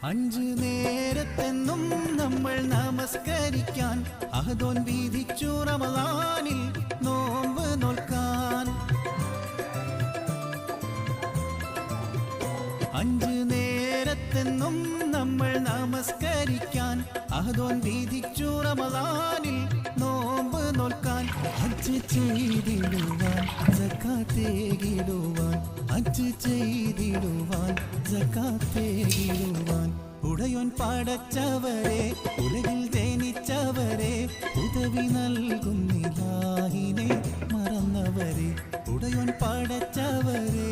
അഞ്ചു നേരത്തെന്നും നമ്മൾ നമസ്കരിക്കാൻ അഹദോൻ വിധിച്ചു റമളാനിൽ നോമ്പ് നോൽക്കാൻ. അഞ്ചു നേരത്തെന്നും നമ്മൾ നമസ്കരിക്കാൻ അഹദോൻ വിധിച്ചു റമളാനിൽ നോമ്പ് നോൽക്കാൻ. ഹജ്ജ് ചെയ്തിടുവാൻ സക്കാത്തേകിടുവാൻ, ഹജ്ജ് ചെയ്തിടുവാൻ സക്കാത്തേകിടുവാൻ. ഉടയോൻ പടച്ചവരെ ഉലകിൽ ജനിച്ചവരെ ഉദവി നൽകുന്നിലാഹിനെ മറന്നവരെ. ഉടയോൻ പടച്ചവരെ